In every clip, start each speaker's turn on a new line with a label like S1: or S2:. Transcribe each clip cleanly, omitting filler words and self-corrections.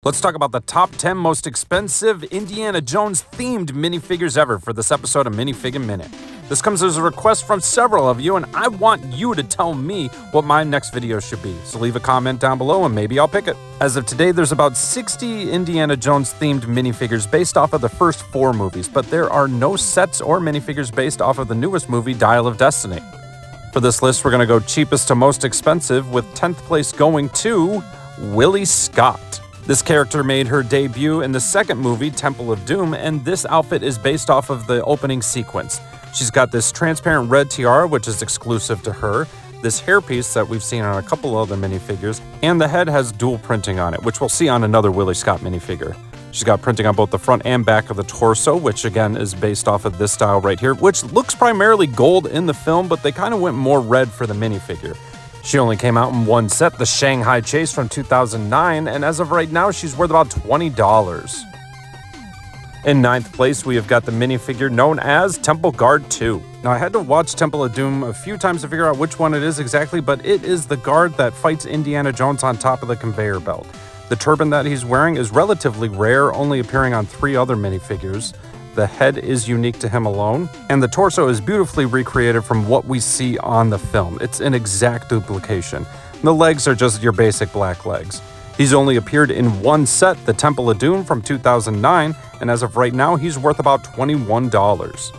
S1: Let's talk about the top 10 most expensive Indiana Jones themed minifigures ever for this episode of Minifig Minute. This comes as a request from several of you, and I want you to tell me what my next video should be. So leave a comment down below and maybe I'll pick it. As of today, there's about 60 Indiana Jones themed minifigures based off of the first 4 movies, but there are no sets or minifigures based off of the newest movie, Dial of Destiny. For this list, we're going to go cheapest to most expensive, with 10th place going to Willie Scott. This character made her debut in the second movie, Temple of Doom, and this outfit is based off of the opening sequence. She's got this transparent red tiara, which is exclusive to her, this hairpiece that we've seen on a couple other minifigures, and the head has dual printing on it, which we'll see on another Willie Scott minifigure. She's got printing on both the front and back of the torso, which again is based off of this style right here, which looks primarily gold in the film, but they kind of went more red for the minifigure. She only came out in one set, the Shanghai Chase from 2009, and as of right now, she's worth about $20. In 9th place, we have got the minifigure known as Temple Guard 2. Now, I had to watch Temple of Doom a few times to figure out which one it is exactly, but it is the guard that fights Indiana Jones on top of the conveyor belt. The turban that he's wearing is relatively rare, only appearing on 3 other minifigures. The head is unique to him alone, and the torso is beautifully recreated from what we see on the film. It's an exact duplication. The legs are just your basic black legs. He's only appeared in one set, the Temple of Doom from 2009, and as of right now, he's worth about $21.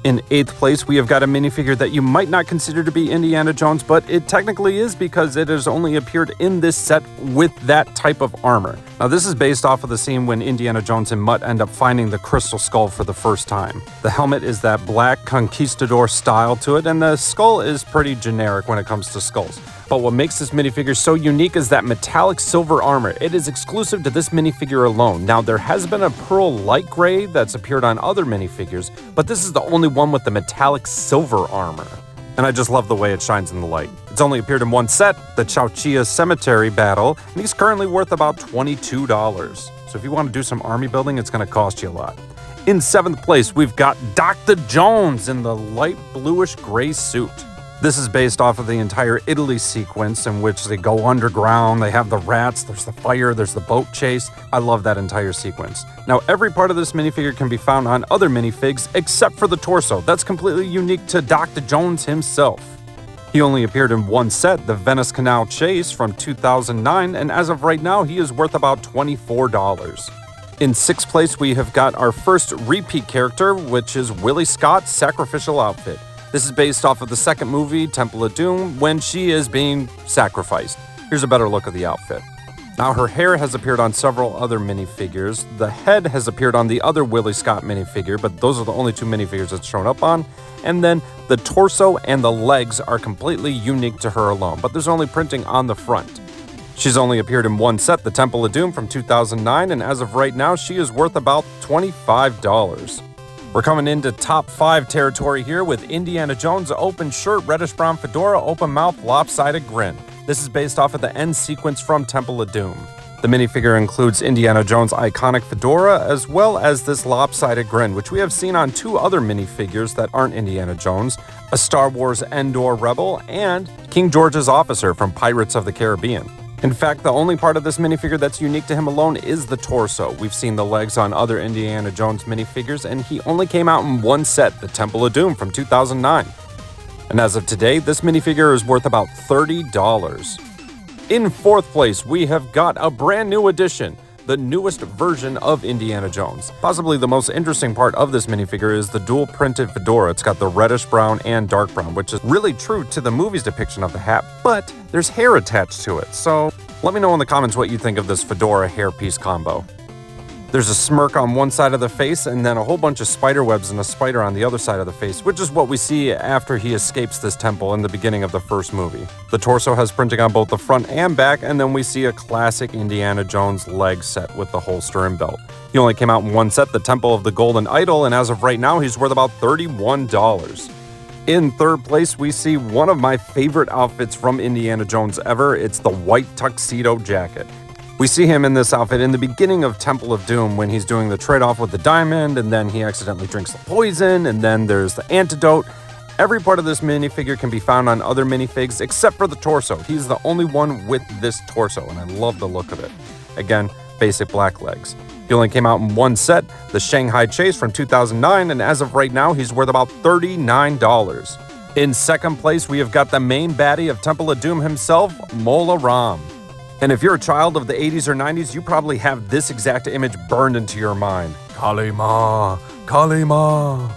S1: In 8th place, we have got a minifigure that you might not consider to be Indiana Jones, but it technically is because it has only appeared in this set with that type of armor. Now, this is based off of the scene when Indiana Jones and Mutt end up finding the crystal skull for the first time. The helmet is that black conquistador style to it, and the skull is pretty generic when it comes to skulls. But what makes this minifigure so unique is that metallic silver armor. It is exclusive to this minifigure alone. Now, there has been a pearl light gray that's appeared on other minifigures, but this is the only one with the metallic silver armor. And I just love the way it shines in the light. It's only appeared in one set, the Chowchilla Cemetery Battle, and he's currently worth about $22. So if you want to do some army building, it's going to cost you a lot. In 7th place, we've got Dr. Jones in the light bluish gray suit. This is based off of the entire Italy sequence in which they go underground, they have the rats, there's the fire, there's the boat chase. I love that entire sequence. Now, every part of this minifigure can be found on other minifigs except for the torso. That's completely unique to Dr. Jones himself. He only appeared in one set, the Venice Canal Chase from 2009, and as of right now, he is worth about $24. In 6th place, we have got our first repeat character, which is Willie Scott's Sacrificial outfit. This is based off of the second movie, Temple of Doom, when she is being sacrificed. Here's a better look of the outfit. Now, her hair has appeared on several other minifigures. The head has appeared on the other Willie Scott minifigure, but those are the only 2 minifigures it's shown up on. And then the torso and the legs are completely unique to her alone, but there's only printing on the front. She's only appeared in one set, the Temple of Doom from 2009, and as of right now, she is worth about $25. We're coming into top 5 territory here with Indiana Jones, open shirt, reddish-brown fedora, open mouth, lopsided grin. This is based off of the end sequence from Temple of Doom. The minifigure includes Indiana Jones' iconic fedora, as well as this lopsided grin, which we have seen on 2 other minifigures that aren't Indiana Jones, a Star Wars Endor Rebel, and King George's Officer from Pirates of the Caribbean. In fact, the only part of this minifigure that's unique to him alone is the torso. We've seen the legs on other Indiana Jones minifigures, and he only came out in one set, the Temple of Doom from 2009. And as of today, this minifigure is worth about $30. In 4th place, we have got a brand new addition, the newest version of Indiana Jones. Possibly the most interesting part of this minifigure is the dual printed fedora. It's got the reddish brown and dark brown, which is really true to the movie's depiction of the hat, but there's hair attached to it. So let me know in the comments what you think of this fedora hairpiece combo. There's a smirk on one side of the face and then a whole bunch of spider webs and a spider on the other side of the face, which is what we see after he escapes this temple in the beginning of the first movie. The torso has printing on both the front and back, and then we see a classic Indiana Jones leg set with the holster and belt. He only came out in one set, the Temple of the Golden Idol, and as of right now, he's worth about $31. In 3rd place, we see one of my favorite outfits from Indiana Jones ever. It's the white tuxedo jacket. We see him in this outfit in the beginning of Temple of Doom when he's doing the trade-off with the diamond, and then he accidentally drinks the poison, and then there's the antidote. Every part of this minifigure can be found on other minifigs except for the torso. He's the only one with this torso, and I love the look of it. Again, basic black legs. He only came out in one set, the Shanghai Chase from 2009, and as of right now, he's worth about $39. In second place, we have got the main baddie of Temple of Doom himself, Mola Ram. And if you're a child of the 80s or 90s, you probably have this exact image burned into your mind. Kali Ma, Kali Ma.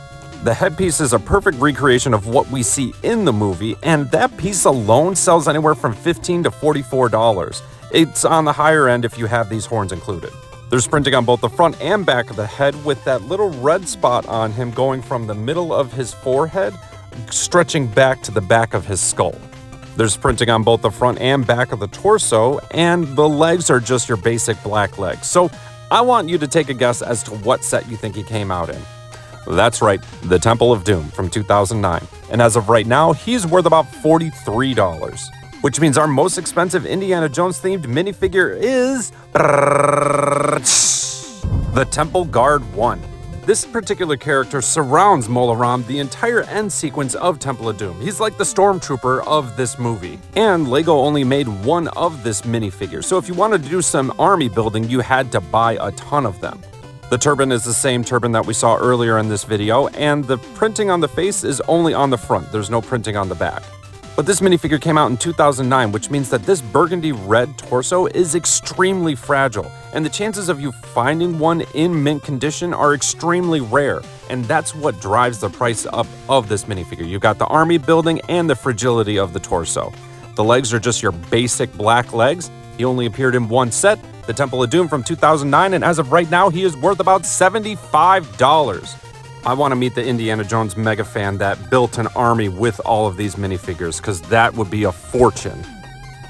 S1: The headpiece is a perfect recreation of what we see in the movie, and that piece alone sells anywhere from $15 to $44. It's on the higher end if you have these horns included. There's printing on both the front and back of the head with that little red spot on him going from the middle of his forehead, stretching back to the back of his skull. There's printing on both the front and back of the torso, and the legs are just your basic black legs. So I want you to take a guess as to what set you think he came out in. That's right, the Temple of Doom from 2009. And as of right now, he's worth about $43. Which means our most expensive Indiana Jones themed minifigure is the Temple Guard 1. This particular character surrounds Mola Ram the entire end sequence of Temple of Doom. He's like the stormtrooper of this movie. And LEGO only made one of this minifigure, so if you wanted to do some army building, you had to buy a ton of them. The turban is the same turban that we saw earlier in this video, and the printing on the face is only on the front. There's no printing on the back. But this minifigure came out in 2009, which means that this burgundy red torso is extremely fragile, and the chances of you finding one in mint condition are extremely rare, and that's what drives the price up of this minifigure. You've got the army building and the fragility of the torso. The legs are just your basic black legs. He only appeared in one set, the Temple of Doom from 2009, and as of right now, he is worth about $75. I want to meet the Indiana Jones mega fan that built an army with all of these minifigures, because that would be a fortune.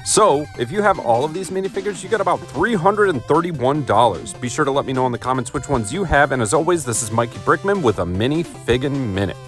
S1: So, if you have all of these minifigures, you got about $331. Be sure to let me know in the comments which ones you have, and as always, this is Mikey Brickman with a Minifiggin' Minute.